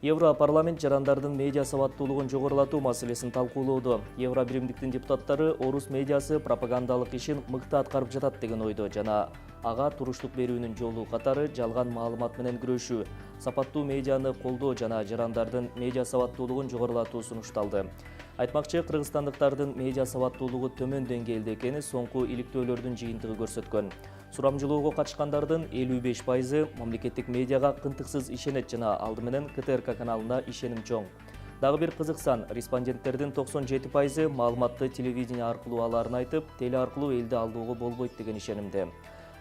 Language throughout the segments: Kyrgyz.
Европарламент жарандардын медиа сабаттуулугун жогорулатуу маселесин талкуулоодо. Евро биримдиктин депутаттары орус медиасы пропагандалык ишин мыкты аткарып жатат деген ойдо жана ага туруштук берүүнүн жолу катары жалган маалымат менен күрөшүү, сапаттуу медианы колдоо жана жарандардын медиа сабаттуулугун жогорулатуу сунушталды. Айтмакчы, кыргызстандыктардын медиа сабаттуулугу төмөн деңгээлде экени соңку иликтөөлөрдүн жыйынтыгы көрсөткөн. Сурамжылоого катышкандардын 55% мамлекеттик медиага кынтыксыз ишенет жана алды менен КТРК каналына ишеним чоң. Дагы бир кызык сан, респонденттердин 97% маалыматты телевидение аркылуу алаарын айтып, теле аркылуу элди алдоого болбойт деген ишенимде.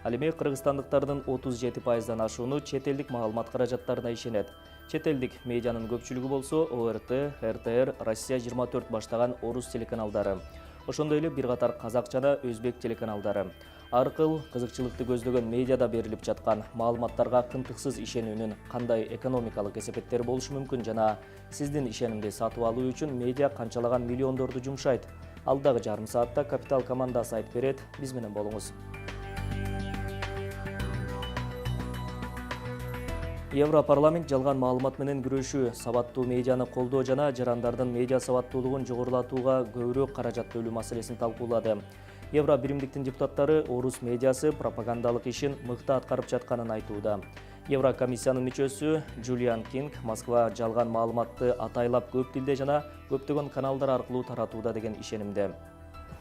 Ал эми кыргызстандыктардын 37%дан ашууну чет элдик маалымат каражаттарына ишенет. Чет элдик медианын көпчүлүгү болсо ОРТ, РТР, Россия 24 баштаган орус телеканалдары. Ошондой эле бир катар казак жана өзбек телеканалдары. Ар кыл кызыкчылыкты көздөгөн медиада берилип жаткан маалыматтарга кынтыксыз ишенүүнүн кандай экономикалык эсепеттери болушу мүмкүн жана сиздин ишенимди сатып алуу үчүн медиа канчалаган миллиондорду жумшайт? Алдагы жарым саатта Капитал командасы айтып берет. Биз менен болуңуз. Европарламент жалган маалымат менен күрөшүү, сабаттуу медианы колдоо жана жарандардын медиа сабаттуулугун жогорулатууга көбүрөөк каражат бөлүү маселесин талкуулады. Евро биримдиктин депутаттары орус медиасы пропагандалык ишин мыкты аткарып жатканын айтууда. Евро комиссиянын мүчөсү Джулиан Кинг Москва жалган маалыматты атайлап көп тилде жана көптөгөн каналдар аркылуу таратууда деген ишенимде.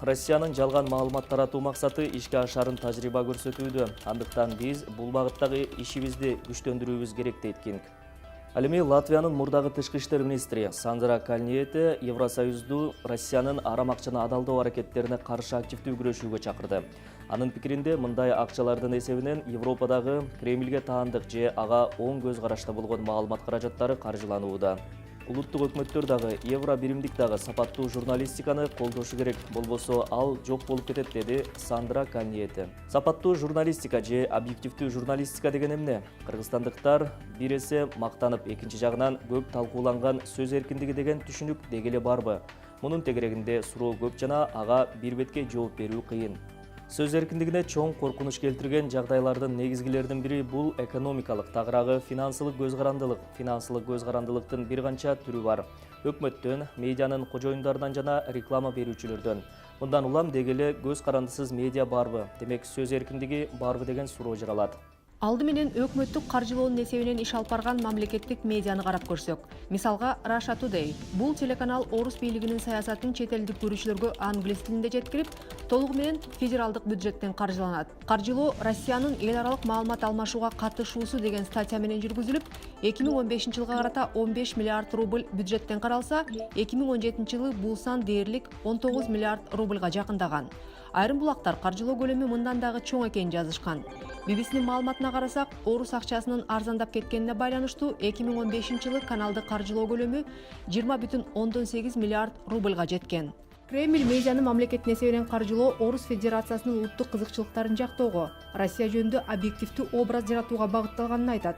Россиянын жалган маалымат таратуу максаты ишке ашарын тажрыйба көрсөтүүдө. Андыктан биз бул багыттагы ишибизди күчтөндүрүүбүз керек дейт Кинг. Ал эми Латвиянын мурдагы тышкы иштер министри Сандра Кальниете Евросоюзду Россиянын арам акчаны адалдоо аракеттерине каршы активдүү күрөшүүгө чакырды. Анын пикиринде мындай акчалардын эсебинен Европадагы Кремльге таандык же ага оң көз карашта болгон маалымат каражаттары каржыланууда. Улуттук өкмөттөр дагы Евро биримдик дагы сапаттуу журналистиканы колдошу керек, болбосо ал жок болуп кетет, деди Сандра Кальниете. Сапаттуу журналистика же объективдүү журналистика деген эмне? Кыргызстандыктар бир эсе мактанып, экинчи жагынан көп талкууланган сөз эркиндиги деген түшүнүк деги эле барбы? Мунун тегерегинде суроо көп жана ага бир бетке жооп берүү кыйын. Сөз эркиндигине чоң коркунуч келтирген жагдайлардын негизгилеринин бири бул экономикалык, тагыраагы финансылык көз карандылык. Финансылык көз карандылыктын бир канча түрү бар. Өкмөттөн, медианын кожоюндарынан жана реклама берүүчүлөрдөн. Мындан улам деги эле көз карандысыз медиа барбы? Демек сөз эркиндиги барбы деген суроо жаралат. Алды менен өкмөттүк каржылоонун эсебинен иш алып барган мамлекеттик медианы карап көрсөк. Мисалга Russia Today. Бул телеканал орус бийлигинин саясатын чет элдик көрүүчүлөргө англис тилинде жеткирип, толугу менен федералдык бюджеттен каржыланат. Каржылоо Россиянын эл аралык маалымат алмашууга катышуусу деген статья менен жүргүзүлүп, 2015 жылга карата 15 миллиард рубль бюджеттен каралса, 2017 жылы бул сан дээрлик 19 миллиард рубльга жакындаган. Айрым булактар каржылоо көлөмү мындан дагы чоң экенин жазышкан. BBC'нин маалыматына карасак, орус акчасынын арзандап кеткенине байланыштуу 2015 жылы каналды каржылоо көлөмү 20,8 миллиард рубльга жеткен. Кремль медианы мамлекеттин эсебинен каржылоо Орус Федерациясынын улуттук кызыкчылыктарын жактоого, Россия жөнүндө объективдүү образ жаратууга багытталганын айтат.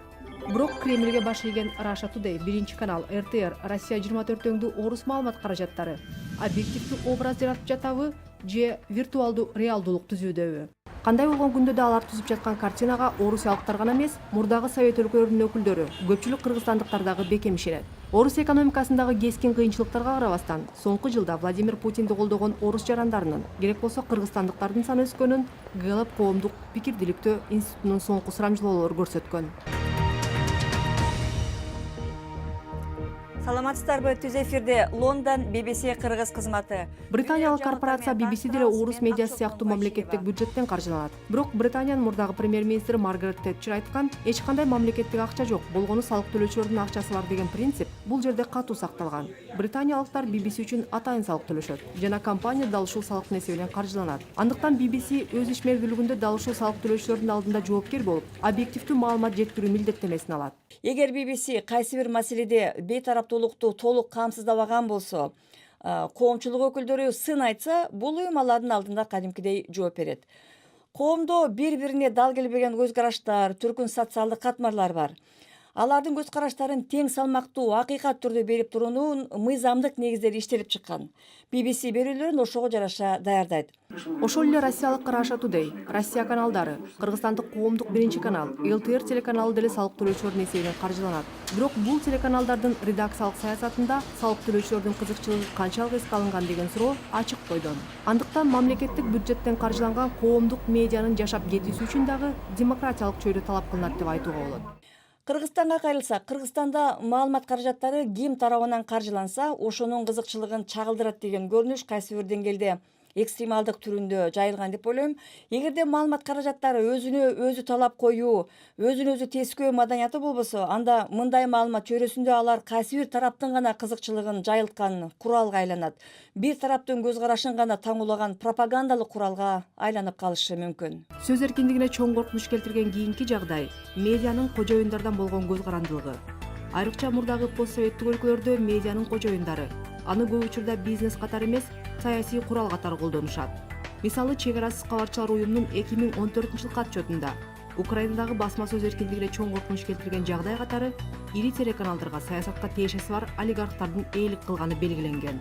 Бирок Кремльге баш ийген Russia Today, биринчи канал, РТР, Россия 24 өңдүү орус маалымат каражаттары объективдүү образ жаратып жатабы же виртуалдуу реалдуулук түзүүдөбү? Кандай болгон күндө да алар түзүп жаткан картинага орусиялыктар гана эмес, мурдагы совет өлкөлөрүнүн өкүлдөрү, көпчүлүк кыргызстандыктар дагы бекем ишенет. Орус экономикасындагы кескин кыйынчылыктарга карабастан, соңку жылда Владимир Путинди колдогон орус жарандарынын, керек болсо кыргызстандыктардын саны өскөнүн Гэллап коомдук пикирдиликтөө институтунун соңку сурамжылоолору көрсөткөн. Саламатсыздарбы, түз эфирде Лондон BBC кыргыз кызматы. Британиялык корпорация BBC деле орус медиасы сыяктуу мамлекеттик бюджеттен каржыланат. Бирок Британиянын мурдагы премьер-министри Маргарет Тэтчер айткан, эч кандай мамлекеттик акча жок, болгону салык төлөөчүлөрдүн акчасы бар деген принцип бул жерде катуу сакталган. Британиялыктар BBC үчүн атайын салык төлөшөт жана компания дал ушул салыктын эсебинен каржыланат. Андыктан BBC өз ишмердүүлүгүндө дал ушул салык төлөөчүлөрдүн алдында жоопкер болуп, объективдүү маалымат жеткирүү милдеттенмесин алат. Эгер BBC кайсы бир маселеде бейтараптуулукту толук камсыздабаган болсо, коомчулук өкүлдөрү сын айтса, бул уюм алардын алдында кадимкидей жооп берет. Коомдо бири-бирине дал келбеген көз караштар, түркүн социалдык катмарлар бар. алардын көз караштарын тең салмактуу акыйкат түрдө берип туруунун мыйзамдык негиздери иштелип чыккан. BBC берүүлөрүн ошого жараша даярдайт. Ошол эле россиялык Russia Today, Россия каналдары, кыргызстандык коомдук биринчи канал, ЛТР телеканалы деле салык төлөөчүлөрдүн эсебинен каржыланат. Бирок бул телеканалдардын редакциялык саясатында салык төлөөчүлөрдүн кызыкчылыгы канчалык эске алынган деген суроо ачык койдон. Андыктан мамлекеттик бюджеттен каржыланган коомдук медианын жашап кетүүсү үчүн дагы демократиялык чөйрө талап кылынат деп айтууга болот. Кыргызстанга кайрылсак, Кыргызстанда маалымат каражаттары ким тарабынан каржыланса, ошонун кызыкчылыгын чагылдырат деген көрүнүш кайсы бир деңгээлде экстремалдык түрүндө жайылган деп ойлойм. Эгерде маалымат каражаттары өзүнө өзү талап коюу, өзүн өзү тескөө маданияты болбосо, анда мындай маалымат чөйрөсүндө алар кайсы бир тараптын гана кызыкчылыгын жайылткан куралга айланат. Бир тараптын көз карашын гана таңуулаган пропагандалык куралга айланып калышы мүмкүн. Сөз эркиндигине чоң коркунуч келтирген кийинки жагдай медианын кожоюндардан болгон көз карандылыгы. Айрыкча мурдагы постсоветтик өлкөлөрдө медианын кожоюндары аны көп учурда бизнес катары эмес, саясий курал катары колдонушат. Мисалы, Чек арасыз кабарчылар уюмунун 2014-жылкы отчетунда Украинадагы басма сөз эркиндигине чоң коркунуч келтирген жагдай катары ири телеканалдарга саясатка тиешеси бар олигархтардын ээлик кылганы белгиленген.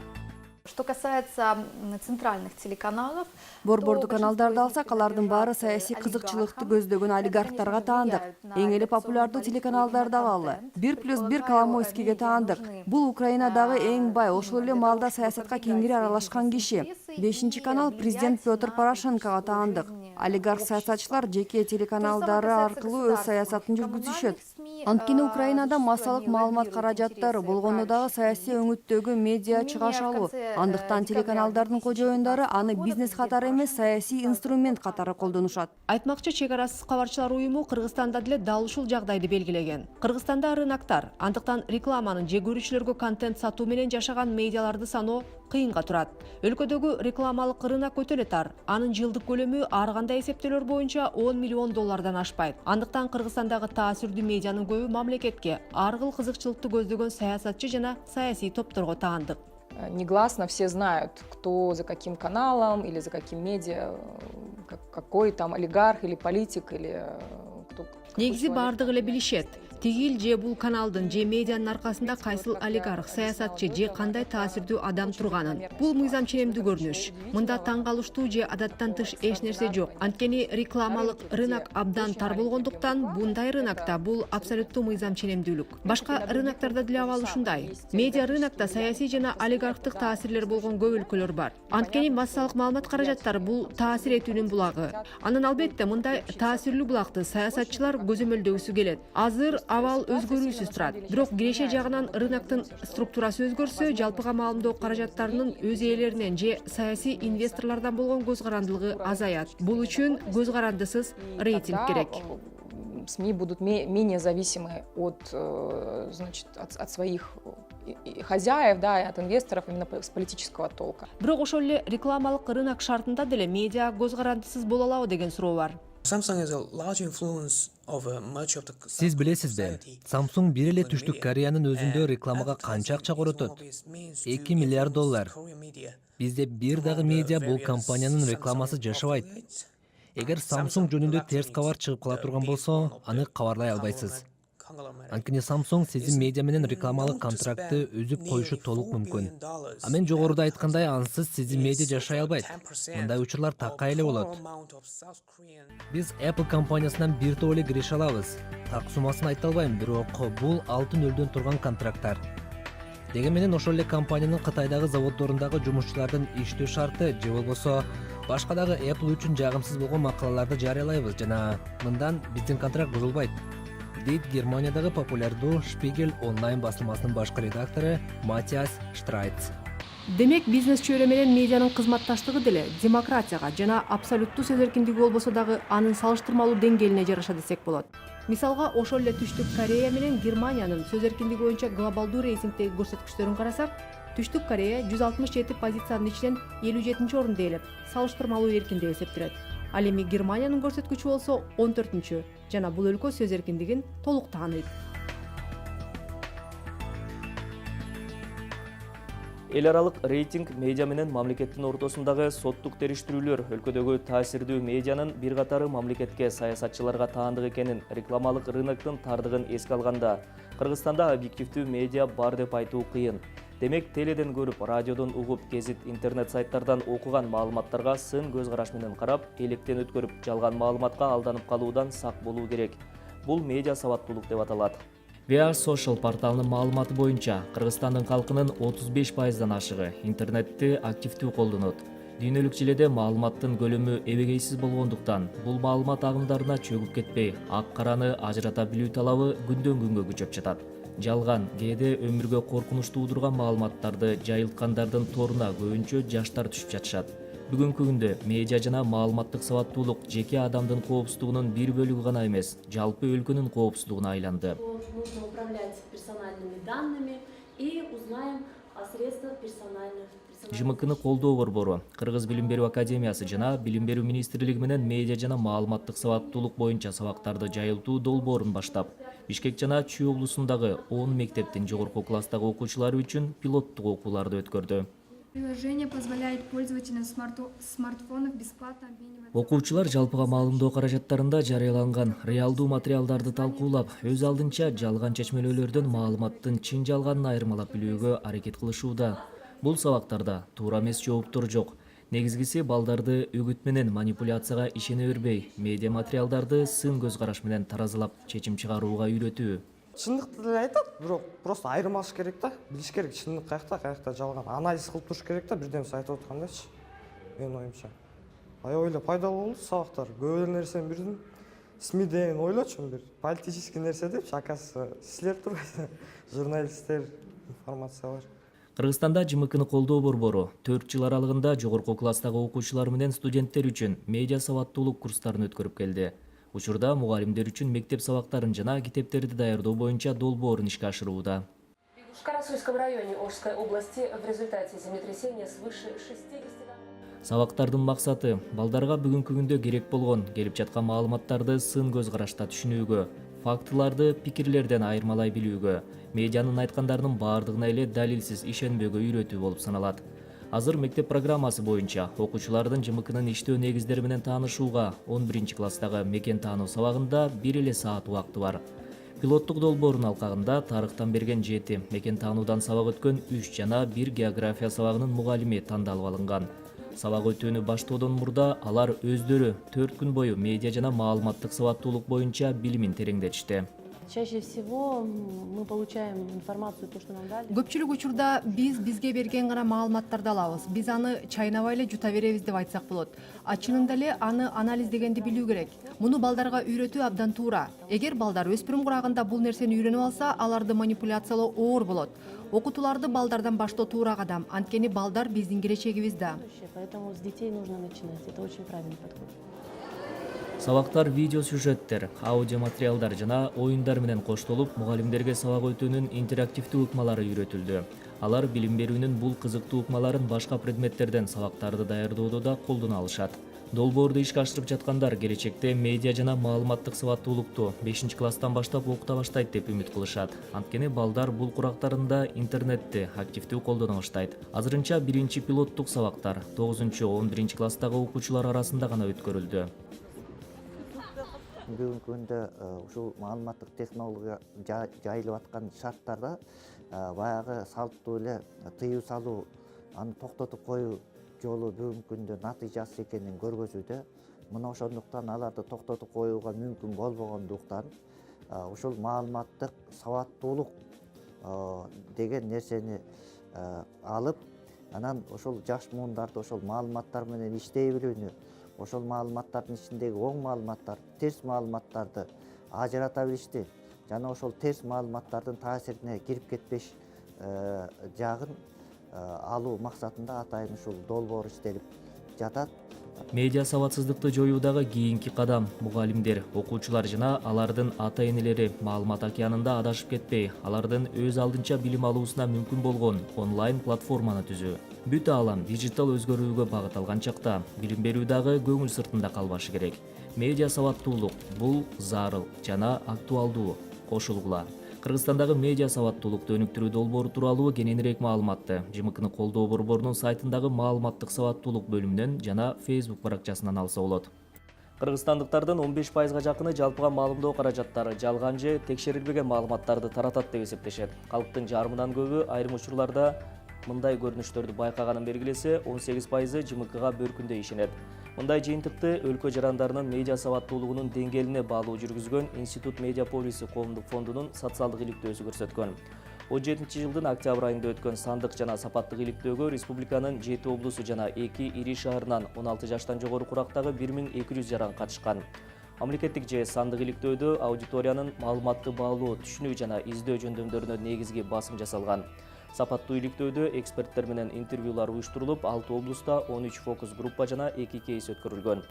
Что касается центральных телеканалов, Борборду каналдарды алсак, алардын баары саясий кызыкчылыкты көздөгөн олигархтарга таандык. Эң эле популярдуу телеканалдарды алалы. 1+1 Коломойскийге таандык. Бул Украинадагы эң бай, ошол эле маалда саясатка кеңири аралашкан киши. 5-чи канал президент Петр Порошенкого таандык. Олигарх саясатчылар жеке телеканалдары аркылуу өз саясатын жүргүзүшөт. Анткени Украинада массалык маалымат каражаттары болгондо дагы саясий өңүттөгү медиа чыгашалуу. Андыктан телеканалдардын кожоюндары аны бизнес катары эмес, саясий инструмент катары колдонушат. Айтмакчы, Чек арасыз кабарчылар уюму Кыргызстанда деле дал ушул жагдайды белгилеген. Кыргызстанда рыноктар, андыктан рекламанын же көрүүчүлөргө контент сатуу менен жашаган медиаларды саноо кыйынга турат. Өлкөдөгү рекламалык рынок өтө эле тар. Анын жылдык көлөмү ар кандай эсептөөлөр боюнча 10 миллион доллардан ашпайт. Андыктан Кыргызстандагы таасирдүү медианын көбү мамлекетке ар кыл кызыкчылыкты көздөгөн саясатчы жана саясий топторго таандык. Негласно все знают, кто за каким каналом или за каким медиа, какой там олигарх или политик, или кто. Негизи бардыгы эле билишет. Тигил же бул каналдын же медианын аркасында кайсыл олигарх, саясатчы же кандай таасирдүү адам турганын. Бул мыйзам ченемдүү көрүнүш. Мында таң калыштуу же адаттан тыш эч нерсе жок. Анткени рекламалык рынок абдан тар болгондуктан мындай рынокто бул абсолюттуу мыйзам ченемдүүлүк. Башка рыноктарда деле абал ушундай. Медиа рынокто саясий жана олигархтык таасирлер болгон көп өлкөлөр бар. Анткени массалык маалымат каражаттары бул таасир этүүнүн булагы. Анан албетте мындай таасирлүү булакты саясатчылар көзөмөлдөгүсү келет. Азыр абал өзгөрүүсүз турат. Бирок киреше жагынан рыноктун структурасы өзгөрсө, жалпыга маалымдоо каражаттарынын өз ээлеринен же саясий инвесторлордон болгон көз карандылыгы азаят. Бул үчүн көз карандысыз рейтинг керек. СМИ будут менее зависимы от своих хозяев, да, и от инвесторов именно с политического толка. Бирок ошол эле рекламалык рынок шартында деле медиа көз карандысыз боло алабы деген суроо бар. Сиз билесизби, Samsung бир эле Түштүк Кореянын өзүндө рекламага канча акча коротот? 2 миллиард доллар. Бизде бир дагы медиа бул компаниянын рекламасы жашабайт. Эгер Samsung жөнүндө терс кабар чыгып кала турган болсо, аны кабарлай албайсыз. Анткени Samsung сиздин медиа менен рекламалык контрактты үзүп коюшу толук мүмкүн. А мен жогоруда айткандай, ансыз сиздин медиа жашай албайт. Мындай учурлар такай эле болот. Биз Apple компаниясынан бир топ эле киреше алабыз. Так суммасын айта албайм, бирок бул алтын өлдөн турган контракттар. Деген менен ошол эле компаниянын Кытайдагы заводдорундагы жумушчулардын иштөө шарты же болбосо башка дагы Apple үчүн жагымсыз болгон макалаларды жарыялайбыз жана мындан биздин контракт бузулбайт, дейт Германиядагы популярдуу Spiegel онлайн басылмасынын башкы редактору Матиас Штрайц. Демек, бизнес чөйрө менен медианын кызматташтыгы деле демократияга жана абсолюттуу сөз эркиндиги болбосо дагы анын салыштырмалуу деңгээлине жараша десек болот. Мисалга, ошол эле Түштүк Корея менен Германиянын сөз эркиндиги боюнча глобалдуу рейтингдеги көрсөткүчтөрүн карасак, Түштүк Корея 167 позициянын ичинен 57-чи орунду ээлеп, салыштырмалуу эркин деп эсептелет. Ал эми Германиянын көрсөткүчү болсо 14-чү жана бул өлкө сөз эркиндигин толук тааныйт. Эл аралык рейтинг медиа менен мамлекеттин ортосундагы соттук териштирүүлөр өлкөдөгү таасирдүү медианын бир катары мамлекетке саясатчыларга таандык экенин, рекламалык рыноктун тардыгын эске алганда, Кыргызстанда объективдүү медиа бар деп айтуу кыйын. Демек, теледен көрүп, радиодон угуп, гезит, интернет сайттардан окуган маалыматтарга сын көз караш менен карап, электен өткөрүп, жалган маалыматка алданып калуудан сак болуу керек. Бул медиа сабаттуулук деп аталат. VIA Social порталынын маалыматы боюнча, Кыргызстандын калкынын 35%дан ашыгы интернетти активдүү колдонот. Дүйнөлүк желеде маалыматтын көлөмү эбегейсиз болгондуктан, бул маалымат агымдарына чөгүп кетпей, ак-караны ажырата билүү талабы күндөн күнгө күчөп жатат. Жалган, кээде өмүргө коркунуч туудурган маалыматтарды жайылткандардын торуна көбүнчө жаштар түшүп жатышат. Бүгүнкү күндө медиа жана маалыматтык сабаттуулук жеке адамдын коопсуздугунун бир бөлүгү гана эмес, жалпы өлкөнүн коопсуздугуна айланды. Нужно управлять персональными данными и узнаем о средствах персональных. ЖМКны колдоо борбору, Кыргыз билим берүү академиясы жана билим берүү министрлиги менен медиа жана маалыматтык сабаттуулук боюнча сабактарды жайылтуу долбоорун баштап, Бишкек жана Чүй облусундагы 10 мектептин жогорку класстагы окуучулары үчүн пилоттук окууларды өткөрдү. Приложение позволяет пользователям смартфонов бесплатно обмениваться. Окуучулар жалпыга маалымдоо каражаттарында жарыяланган реалдуу материалдарды талкуулап, өз алдынча жалган чечмелөөлөрдөн маалыматтын чын жалганын айырмалап билүүгө аракет кылышууда. Бул сабактарда туура эмес жооптор жок. Негизгиси балдарды үгүт менен манипуляцияга ишене бербей, медиа материалдарды сын көз караш менен таразылап чечим чыгарууга үйрөтүү. Чындыкты деле айтат, бирок просто айырмалаш керек да, билиш керек чындык каякта жалган, анализ кылып туруш керек да, бирден айтып аткандачы. Менин оюмча. Аябай эле пайдалуу болду сабактар. Көп нерсени билдим. СМИден ойлочумун бир политический нерсе депчи, оказывается, силер турбайсыздар. Журналисттер, информациялар. Кыргызстанда ЖМКны колдоо борбору 4 жыл аралыгында жогорку класстагы окуучулар менен студенттер үчүн медиа сабаттуулук курстарын өткөрүп келди. Учурда мугалимдер үчүн мектеп сабактарын жана китептерди даярдоо боюнча долбоорун ишке ашырууда. В Карасуйском районе Ошской области в результате землетрясения свыше 60... Сабактардын максаты балдарга бүгүнкү күндө керек болгон, келип жаткан маалыматтарды сын көз карашта түшүнүүгө, фактыларды пикирлерден айырмалай билүүгө, медианын айткандарынын баардыгына эле далилсиз ишенбөөгө үйрөтүү болуп саналат. Азыр мектеп программасы боюнча окуучулардын ЖМКнын иштөө негиздери менен таанышууга 11 класстагы мекен таануу сабагында 1 эле саат убакыты бар. Пилоттук долбоордун алкагында тарыхтан берген 7, мекен таануудан сабак өткөн 3 жана 1 география сабагынын мугалими тандалып алынган. Сабак өтүүнү баштоодон мурда алар өздөрү 4 күн бою медиа жана маалыматтык сабаттуулук боюнча билимин тереңдетишти. Чаще всего мы получаем информацию, то, что нам дали. Көпчүлүк учурда бизге берген гана маалыматтарды алабыз. Биз аны чайнабай эле жута беребиз деп айтсак болот. А чынында эле аны анализдегенди билүү керек. Муну балдарга үйрөтүү абдан туура. Эгер балдар өспүрүм курагында бул нерсени үйрөнүп алса, аларды манипуляциялоо оор болот. Окутууларды балдардан баштоо туура кадам. Анткени балдар биздин келечегибиз да. Поэтому с детей нужно начинать. Это очень правильный подход. Сабактар видео сюжеттер, аудио материалдар жана оюндар менен коштолуп, мугалимдерге сабак өтүүнүн интерактивдүү ыкмалары үйрөтүлдү. Алар билим берүүнүн бул кызыктуу ыкмаларын башка предметтерден сабактарды даярдоодо да колдоно алышат. Долбоорду ишке ашырып жаткандар келечекте медиа жана маалыматтык сабаттуулукту 5 класстан баштап окута баштайт деп үмүт кылышат. Анткени балдар бул курактарында интернетти активдүү колдоно баштайт. Азырынча биринчи пилоттук сабактар 9-11 класстагы окуучулар арасында гана өткөрүлдү. Бүгүнкү күндө ушул маалыматтык технология жайылып аткан шарттарда баягы салттуу эле тыюу салуу, аны токтотуп коюу жолу бүгүнкү күндө натыйжасыз экенин көргөзүүдө. Мына ошондуктан аларды токтотуп коюуга мүмкүн болбогондуктан ушул маалыматтык сабаттуулук деген нерсени алып, анан ошол жаш муундарды ошол маалыматтар менен иштей билүүнү, ошол маалыматтардын ичиндеги оң маалыматтар, терс маалыматтарды ажырата билишти жана ошол терс маалыматтардын таасирине кирип кетпеш жагын алуу максатында атайын ушул долбоор иштелип жатат. Медиа сабатсыздыкты жоюудагы кийинки кадам мугалимдер, окуучулар жана алардын ата-энелери маалымат океанында адашып кетпей, алардын өз алдынча билим алуусуна мүмкүн болгон онлайн платформаны түзүү. Бүт аалам дижитал өзгөрүүгө багыт алган чакта билим берүү дагы көңүл сыртында калбашы керек. Медиа сабаттуулук бул зарыл жана актуалдуу. Кошулгула. Кыргызстандагы медиа сабаттуулукту өнүктүрүү долбоору тууралуу кененирээк маалыматты ЖМКны колдоо борборунун сайтындагы маалыматтык сабаттуулук бөлүмүнөн жана Facebook баракчасынан алса болот. Кыргызстандыктардын 15%га жакыны жалпыга маалымдоо каражаттары жалган же текшерилбеген маалыматтарды таратат деп эсептешет. Калктын жарымынан көбү айрым учурларда мындай көрүнүштөрдү байкаганын белгилесе, 18% ЖМКга бөркүндөй ишенет. Мындай жыйынтыкты өлкө жарандарынын медиа сабаттуулугунун деңгээлине баалуу жүргүзгөн Институт Медиаполиси коомдук фондунун социалдык иликтөөсү көрсөткөн. 17-жылдын октябрь айында өткөн сандык жана сапаттык иликтөөгө республиканын 7 облусу жана 2 ири шаарынан 16 жаштан жогору курактагы 1200 жаран катышкан. Мамлекеттик же сандык иликтөөдө аудиториянын маалыматты баалоо, түшүнүү жана издөө жөндөмдөрүнө негизги басым жасалган. Сапаттуу иликтөөдө эксперттер менен интервьюлар уюштурулуп, 6 облуста 13 фокус группа жана 2 кейс өткөрүлгөн.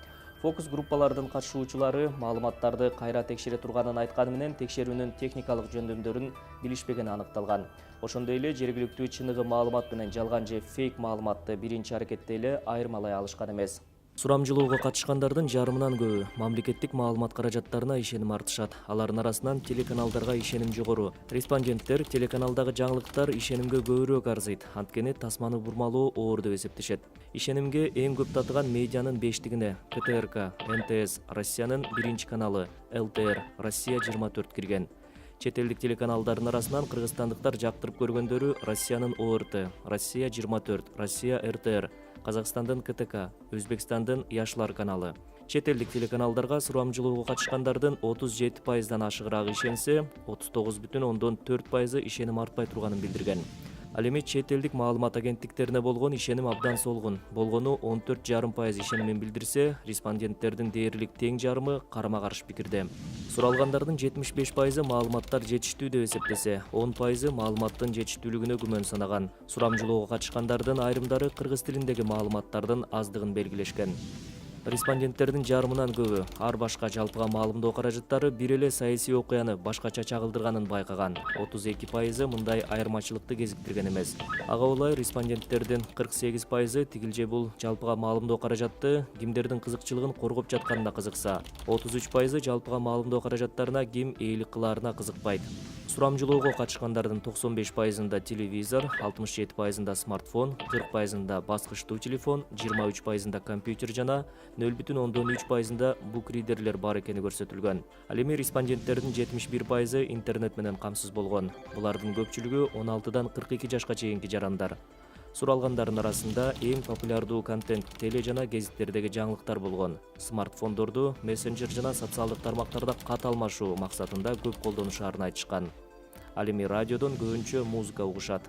Фокус группалардын катышуучулары маалыматтарды кайра текшере турганын айтканы менен текшерүүнүн техникалык жөндөмдөрүн билишпегени аныкталган. Ошондой эле жергиликтүү чыныгы маалымат менен жалган же фейк маалыматты биринчи аракетте эле айырмалай алышкан эмес. Сурамжылоого катышкандардын жарымынан көбү мамлекеттик маалымат каражаттарына ишеним артышат. Алардын арасынан телеканалдарга ишеним жогору. Респонденттер телеканалдагы жаңылыктар ишенимге көбүрөөк арзыйт. Анткени тасманы бурмалоо оор деп эсептешет. Ишенимге эң көп татыган медианын 5-тигине КТРК, НТС, Россиянын 1 каналы, ЛТР, Россия 24 кирген. Чет элдик телеканалдардын арасынан кыргызстандыктар жактырып көргөндөрү Россиянын ОРТ, Россия 24, Россия РТР, Казакстандын КТК, Өзбекстандын Яшлар каналы. Чет элдик телеканалдарга сурамжылоого катышкандардын 37%дан ашыгыраак ишенсе, 39,4% ишеним артпай турганын билдирген. Ал эми чет элдик маалымат агенттиктерине болгон ишеним абдан солгун. Болгону 14,5% ишенимин билдирсе, респонденттердин дээрлик тең жарымы карама-каршы пикирде. Суралгандардын 75% маалыматтар жетиштүү деп эсептесе, 10% маалыматтын жетиштүүлүгүнө күмөн санаган. Сурамжылоого катышкандардын айрымдары кыргыз тилиндеги маалыматтардын аздыгын белгилешкен. Респонденттердин жарымынан көбү ар башка жалпыга маалымдоо каражаттары бир эле саясий окуяны башкача чагылдырганын байкаган. 32% мындай айырмачылыкты кезиктирген эмес. Ага ылай респонденттердин 48% тигил же бул жалпыга маалымдоо каражатты кимдердин кызыкчылыгын коргоп жатканына кызыкса, 33% жалпыга маалымдоо каражаттарына ким ээлик кылаарына кызыкпайт. Сурамжылоого катышкандардын 95%-да телевизор, 67%-да смартфон, 40%-да баскычтуу телефон, 23%-да компьютер жана 0,3%-да букридерлер бар экени көрсөтүлгөн. Ал эми респонденттердин 71% интернет менен камсыз болгон. Булардын көпчүлүгү 16-дан 42 жашка чейинки жарандар. Суралгандардын арасында эң популярдуу контент теле жана гезиттердеги жаңылыктар болгон. Смартфондорду мессенджер жана социалдык тармактарда кат алмашуу максатында көп колдонушаарын айтышкан. Ал эми радиодон көбүнчө музыка угушат.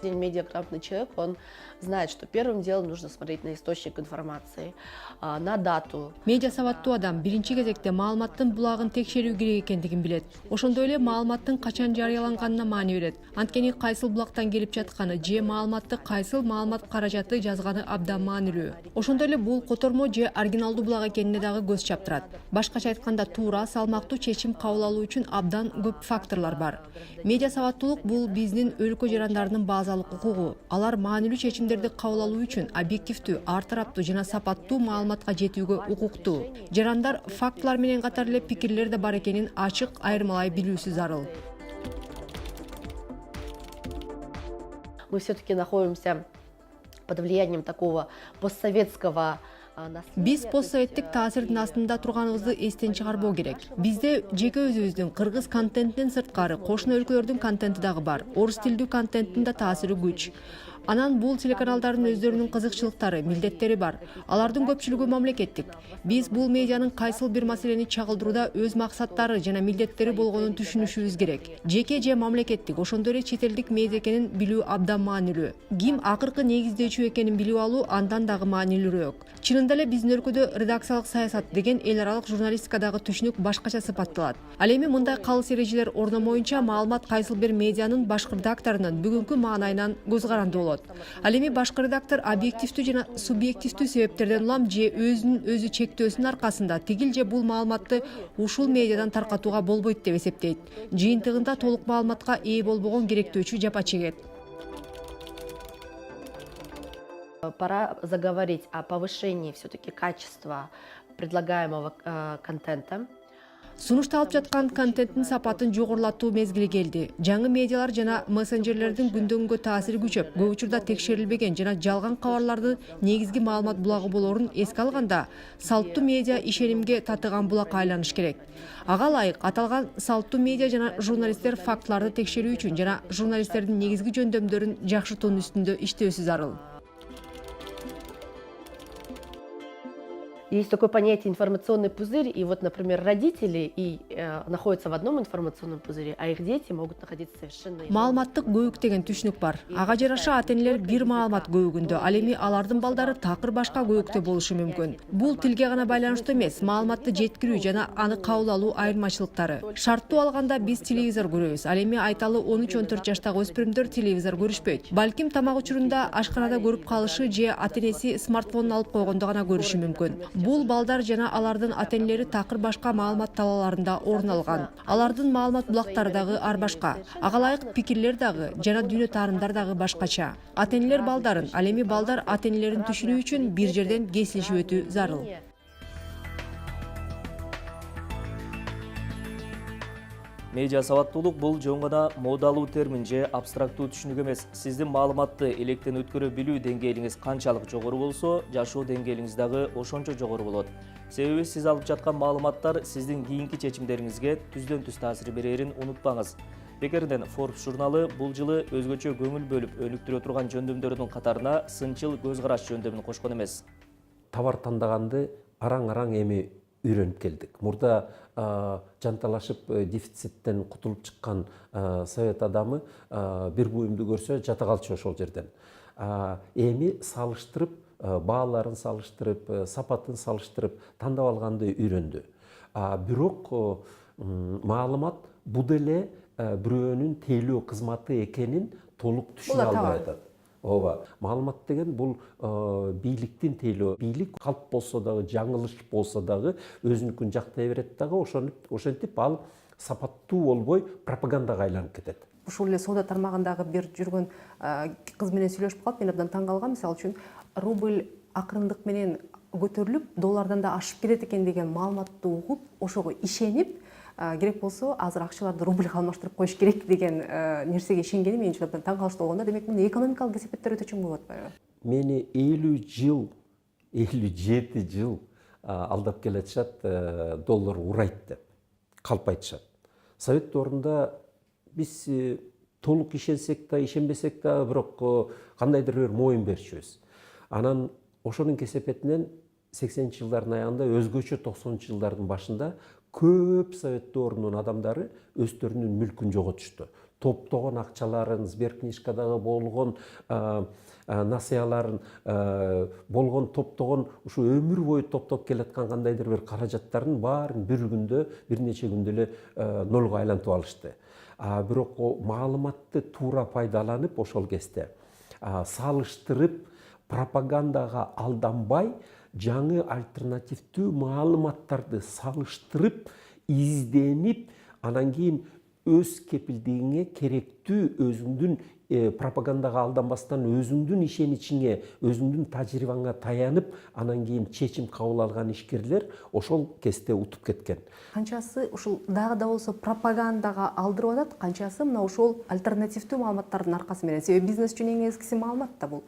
Медиаграмотный человек, он знает, что первым делом нужно смотреть на источник информации, на дату. Медиа сабаттуу адам биринчи кезекте маалыматтын булагын текшерүү керек экендигин билет. Ошондой эле маалыматтын качан жарыяланганына маани берет. Анткени кайсыл булактан келип жатканы же маалыматты кайсыл маалымат каражаты жазганы абдан маанилүү. Ошондой эле бул котормо же оригиналдуу булак экенине дагы көз чаптырат. Башкача айтканда, туура, салмактуу чечим кабыл алуу үчүн абдан көп факторлор бар. Медиа сабаттуулук бул биздин өлкө жарандарынын базалык укугу. Алар маанилүү чечимдерди кабыл алуу үчүн объективдүү, ар тараптуу жана сапаттуу маалыматка жетүүгө укуктуу. Жарандар фактылар менен катар эле пикирлер да бар экенин ачык айырмалай билүүсү зарыл. Мы все-таки находимся под влиянием такого постсоветского. Биз постсоветтик таасирдин астында турганыбызды эстен чыгарбоо керек. Бизде жеке өзүбүздүн кыргыз контенттен сырткары кошуна өлкөлөрдүн контенти дагы бар. Орус тилдүү контенттин да таасири күч. Анан бул телеканалдардын өздөрүнүн кызыкчылыктары, милдеттери бар. Алардын көпчүлүгү мамлекеттик. Биз бул медианын кайсыл бир маселени чагылдырууда өз максаттары жана милдеттери болгонун түшүнүшүбүз керек. Жеке же мамлекеттик, ошондой эле чет элдик медиа экенин билүү абдан маанилүү. Ким акыркы негиздөөчү экенин билип алуу андан дагы маанилүүрөөк. Чынында эле биздин өлкөдө редакциялык саясат деген эл аралык журналистикадагы түшүнүк башкача сыпатталат. Ал эми мындай калыс эрежелер орномоюнча маалымат кайсыл бир медианын башкы редакторунун бүгүнкү маанайынан көз каранды болот. Ал эми башкы редактор объективдүү жана субъективдүү себептерден улам же өзүнүн өзү чектөөсүнүн аркасында тигил же бул маалыматты ушул медиадан таркатууга болбойт деп эсептейт. Жыйынтыгында толук маалыматка ээ болбогон керектөөчү жапа чегет. Пора заговорить о повышении все-таки качества предлагаемого контента. Сунушталып жаткан контенттин сапатын жогорулатуу мезгили келди. Жаңы медиалар жана мессенджерлердин күндөн күнгө таасири күчөп, көп учурда текшерилбеген жана жалган кабарларды негизги маалымат булагы болорун эске алганда, салттуу медиа ишенимге татыган булакка айланыш керек. Ага ылайык аталган салттуу медиа жана журналисттер фактыларды текшерүү үчүн жана журналисттердин негизги жөндөмдөрүн жакшыртуунун үстүндө иштөөсү зарыл. Есть такое понятие информационный пузырь, и вот, например, родители находятся в одном информационном пузыре, а их дети могут находиться совершенно... Маалыматтык көйүк деген түшүнүк бар. Ага жараша ата-энелер бир маалымат көйүгүндө, ал эми алардын балдары такыр башка көйүктө болушу мүмкүн. Бул тилге гана байланыштуу эмес, маалыматты жеткирүү жана аны кабыл алуу айырмачылыктары. Шарттуу алганда биз телевизор көрөбүз, ал эми айталы 13-14 жаштагы өспүрүмдөр телевизор көрүшпөйт. Балким тамак учурунда ашканада көрүп калышы же ата-энеси смартфонун алып койгондо гана көрүшү мүмкүн. Бул балдар жана алардын ата-энелери такыр башка маалымат талааларында орун алган. Алардын маалымат булактары дагы ар башка. Ага ылайык пикирлер дагы жана дүйнө таарымдар дагы башкача. Ата-энелер балдарын, ал эми балдар ата-энелерин түшүнүү үчүн бир жерден кесилишип өтүү зарыл. Медиа сабаттуулук бул жөн гана модалуу термин же абстрактуу түшүнүк эмес. Сиздин маалыматты электен өткөрө билүү деңгээлиңиз канчалык жогору болсо, жашоо деңгээлиңиз дагы ошончо жогору болот. Себеби сиз алып жаткан маалыматтар сиздин кийинки чечимдериңизге түздөн-түз таасир берерин унутпаңыз. Бекеринен Forbes журналы бул жылы өзгөчө көңүл бөлүп өнүктүрө турган жөндөмдөрдүн катарына сынчыл көз караш жөндөмүн кошкон эмес. Товар тандаганды араң-араң эми үйрөнүп келдик. Мурда жанталашып дефициттен кутулуп чыккан совет адамы бир буюмду көрсө жата калчу ошол жерден. Эми салыштырып, бааларын салыштырып, сапатын салыштырып тандап алганды үйрөндү. Бирок маалымат бул деле бирөөнүн тейлөө кызматы экенин толук түшүнө албай атат. Ооба, маалымат деген бул бийликтин тейлөө. Бийлик калп болсо дагы, жаңылыш болсо дагы өзүнүкүн жактай берет дагы, ошентип ал сапаттуу болбой пропагандага айланып кетет. Ушул эле соода тармагындагы бир жүргөн кыз менен сүйлөшүп калып, мен абдан таң калгам. Мисалы үчүн, рубль акырындык менен көтөрүлүп, доллардан да ашып кетет экен деген маалыматты угуп, ошого ишенип, керек болсо азыр акчаларды рубльга алмаштырып коюш керек деген нерсеге ишенгени мен үчүн абдан таң калыштуу болгондо, демек мында экономикалык кесепеттер өтө чоң болуп атпайбы? Мени 57 жыл алдап келатышат, доллар урайт деп, калп айтышат. Совет доорунда биз толук ишенсек да, ишенбесек да, бирок кандайдыр бир моюн берчүбүз. Анан ошонун кесепетинен 80-чы жылдардын аягында, өзгөчө 90-чы жылдардын башында көп совет доорунун адамдары өздөрүнүн мүлкүн жоготушту. Топтогон акчаларын, сберкнижкадагы болгон насыяларын, болгон топтогон ушу өмүр бою топтоп келаткан кандайдыр бир каражаттарын баарын бир күндө, бир нече күндө эле нолго айлантып алышты. Бирок маалыматты туура пайдаланып ошол кезде салыштырып, пропагандага алданбай, жаңы альтернативдүү маалыматтарды салыштырып, изденип, анан кийин өз кепилдигиңе керектүү өзүңдүн пропагандага алданбастан өзүңдүн ишеничиңе, өзүңдүн тажрыйбаңа таянып, анан кийин чечим кабыл алган ишкерлер ошол кезде утуп кеткен. Канчасы ушул дагы да болсо пропагандага алдырып атат, канчасы мына ушул альтернативдүү маалыматтардын аркасы менен. Себеби бизнес үчүн эң негизгиси маалымат да бул.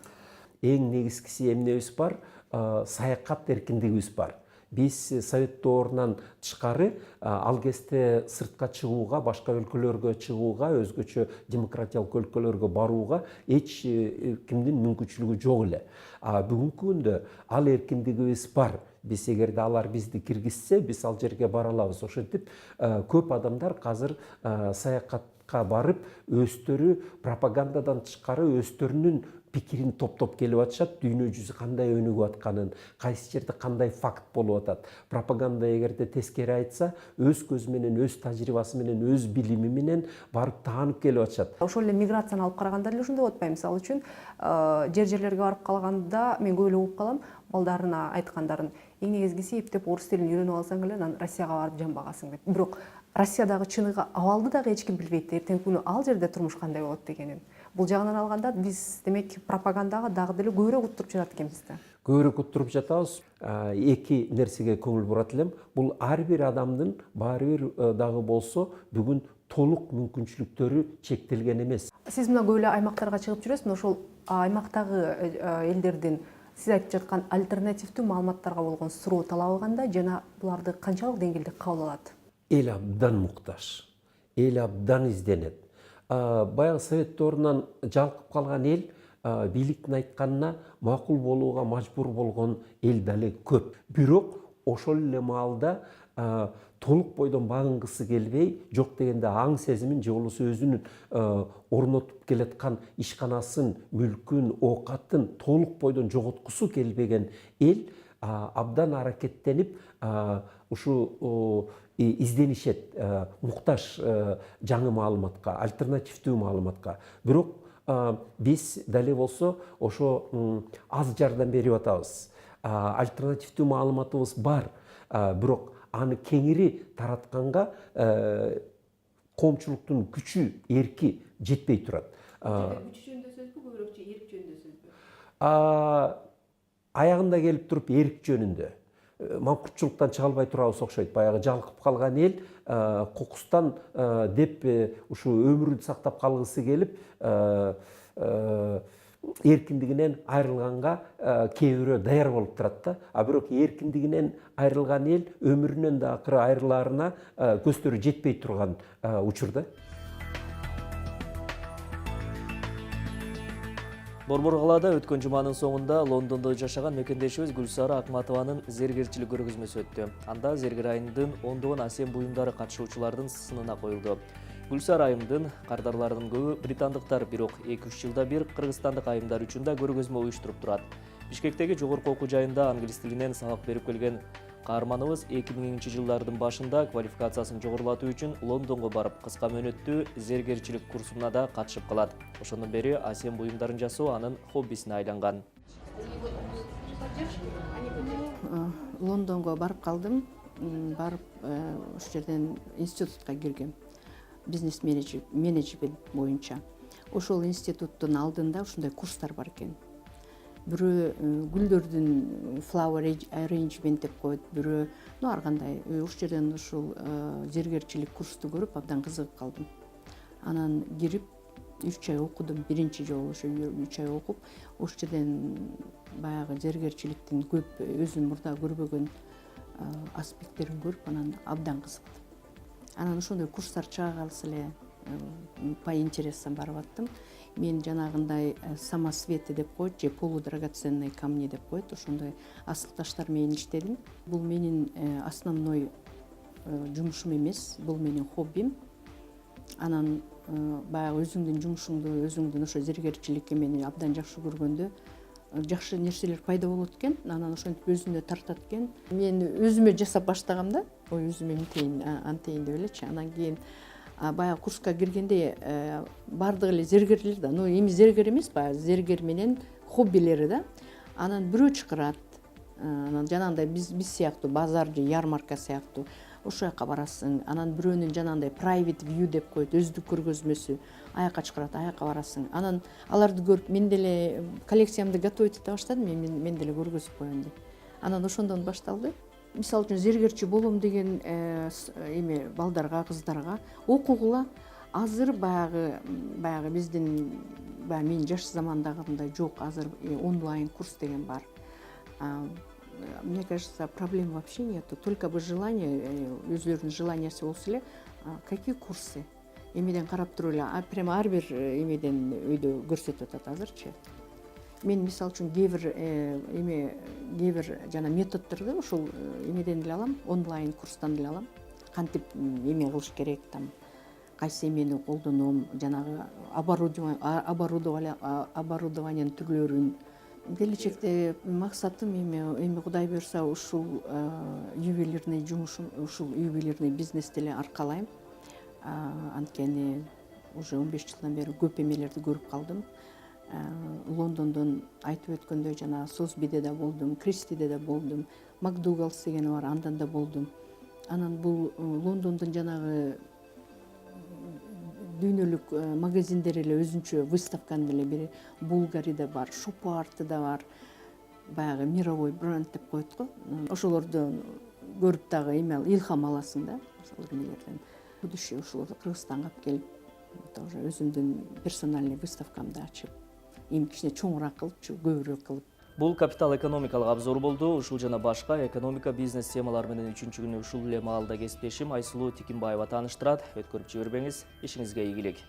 Эң негизгиси эмнебиз бар? Саякат эркиндигибиз бар. Биз совет доорунан тышкары ал кезде сыртка чыгууга, башка өлкөлөргө чыгууга, өзгөчө демократиялык өлкөлөргө барууга эч кимдин мүмкүнчүлүгү жок эле. Бүгүнкү күндө ал эркиндигибиз бар. Биз эгерде алар бизди киргизсе, биз ал жерге бара алабыз. Ошентип көп адамдар азыр саякатка барып, өздөрү пропагандадан тышкары өздөрүнүн пикирин топтоп келип атышат, дүйнө жүзү кандай өнүгүп атканын, кайсы жерде кандай факт болуп атат. Пропаганда эгерде тескери айтса, өз көзү менен, өз тажрыйбасы менен, өз билими менен барып таанып келип атышат. Ошол эле миграцияны алып караганда эле ошондой болуп атпайбы? Мисалы үчүн, жерлерге барып калганда мен көп эле угуп калам, балдарына айткандарын. Эң негизгиси эптеп орус тилин үйрөнүп алсаң эле, анан Россияга барып жамбагасың деп. Бирок Россиядагы чыныгы абалды дагы эч ким билбейт. Эртеңки күнү ал жерде турмуш кандай болот дегенин. Бул жагынан алганда биз демек пропагандага дагы деле көбүрөөк уттуруп жатат экенбиз да. көбүрөөк отуруп жатабыз. Эки нерсеге көңүл бурат элем. Бул ар бир адамдын баары бир дагы болсо бүгүн толук мүмкүнчүлүктөрү чектелген эмес. Сиз мына көп эле аймактарга чыгып жүрөсүз, мына ошол аймактагы элдердин сиз айтып жаткан альтернативдүү маалыматтарга болгон суроо талабы кандай жана буларды канчалык деңгээлде кабыл алат? Эл абдан муктаж, эл абдан изденет. Баягы совет доорунан жалкып калган эл бийликтин айтканына макул болууга мажбур болгон эл дале көп. Бирок ошол эле маалда толук бойдон багынгысы келбей, жок дегенде аң сезимин же болбосо өзүнүн орнотуп келаткан ишканасын, мүлкүн, оокатын толук бойдон жоготкусу келбеген эл абдан аракеттенип ушу изденишет, муктаж жаңы маалыматка, альтернативдүү маалыматка. Бирок биз дале болсо ошо аз жардам берип атабыз. Альтернативдүү маалыматыбыз бар, бирок аны кеңири таратканга коомчулуктун күчү, эрки жетпей турат. Күч жөнүндө сөзбү, көбүрөөкчө эрк жөнүндө сөзбү? Аягында келип туруп эрк жөнүндө. Маңкуртчулуктан чыга албай турабыз окшойт. Баягы жалкып калган эл кокустан деп ушу өмүрүн сактап калгысы келип эркиндигинен айрылганга кээ бирөө даяр болуп турат да. Бирок эркиндигинен айрылган эл өмүрүнөн да акыры айрылаарына көздөрү жетпей турган учурда. Борбор калаада өткөн жуманын соңунда Лондондо жашаган мекендешибиз Гүлсара Акматованын зергерчилик көргөзмөсү өттү. Анда зергер айымдын ондогон асем буюмдары катышуучулардын сынына коюлду. Гүлсара айымдын кардарларынын көбү британдыктар, бирок 2-3 жылда бир кыргызстандык айымдар үчүн да көргөзмө уюштуруп турат. Бишкектеги жогорку окуу жайында англис тилинен сабак берип келген каарманыбыз 2000-жылдардын башында квалификациясын жогорулатуу үчүн Лондонго барып, кыска мөөнөттүү зергерчилик курсуна да катышып калат. Ошондон бери асем буюмдарын жасоо анын хоббисине айланган. Лондонго барып калдым. Барып, ошол жерден институтка киргем. Бизнес менеджмент боюнча. Ошол институттун алдында ушундай курстар бар экен. Бирөө гүлдөрдүн flower arrangement деп коет, бирөө ар кандай. Ошол жерден ушул зергерчилик курсту көрүп абдан кызыгып калдым. Анан кирип 3 ай окудум. Биринчи жолу ошо 3 ай окуп, ошол жерден баягы зергерчиликтин көп өзүм мурда көрбөгөн аспекттерин көрүп, анан абдан кызыктым. Анан ошондой курстар чыга калса эле по интересам барып аттым. Мен жанагындай самосвети деп коет, же полудрагоценные камни деп коет, ошондой асыл таштар менен иштедим. Бул менин основной жумушум эмес, бул менин хоббим. Анан баягы өзүңдүн жумушуңду, өзүңдүн ошо зергерчиликке мени абдан жакшы көргөндө жакшы нерселер пайда болот экен, анан ошентип өзүнө тартат экен. Мен өзүмө жасап баштагам да, өзүмө антейин деп элечи. Анан кийин баягы курска киргенде бардыгы эле зергерлер да, эми зергер эмес, баягы зергер менен хоббилери да. Анан бирөө чакырат. Анан жанагындай биз сыяктуу базар же ярмарка сыяктуу ошол жака барасың. Анан бирөөнүн жанагындай private view деп коет, өздүк көргөзмөсү, аяка чакырат, аяка барасың. Анан аларды көрүп мен деле коллекциямды готовить эте баштадым, мен деле көргөзүп коем деп. Анан ошондон башталды. Мисалы үчүн зергерчи болом деген эме балдарга, кыздарга окугула. Азыр баягы биздин мен жаш замандагындай жок, азыр онлайн курс деген бар. Мне кажется, проблем вообще нету. Только бы желание, өзлөрүнүн желаниясы болсо эле, какие курсы? Эмеден карап туруп эле, прямо ар бир эмеден өйдө көрсөтүп атат азырчы. Мен мисалы үчүн кээ бир жана методдорду ушул эмеден деле алам, онлайн курстан деле алам. Кантип эме кылыш керек, там кайсы эмени колдоном, жанагы оборудованиянын түрлөрүн. Келечекте максатым эми Кудай буйрса ушул ювелирный жумушум, ушул ювелирный бизнести эле аркалайм. Анткени уже 15 жылдан бери көп эмелерди көрүп калдым. Лондондон айтып өткөндөй жана Созбиде да болдум, Кристиде да болдум, Макдугалс деген бар, андан да болдум. Анан бул Лондондун жанагы дүйнөлүк магазиндер эле өзүнчө выставканын эле бири Булгарида бар, Шопарты да бар. баягы мировой бренд деп коет го. Ошолордон көрүп дагы эме илхам аласың да. Ошол эмелерден. Будущее ошолорду Кыргызстанга алып келип, уже өзүмдүн персональный выставкамды ачып, эми кичине чоңураак кылып, көбүрөөк кылып. Бул капитал экономикалык обзор болду. Ушул жана башка экономика бизнес темалар менен 3-күнү ушул эле маалда кесиптешим Айсулуу Тикимбаева тааныштырат. Өткөрүп жибербеңиз. Ишиңизге ийгилик.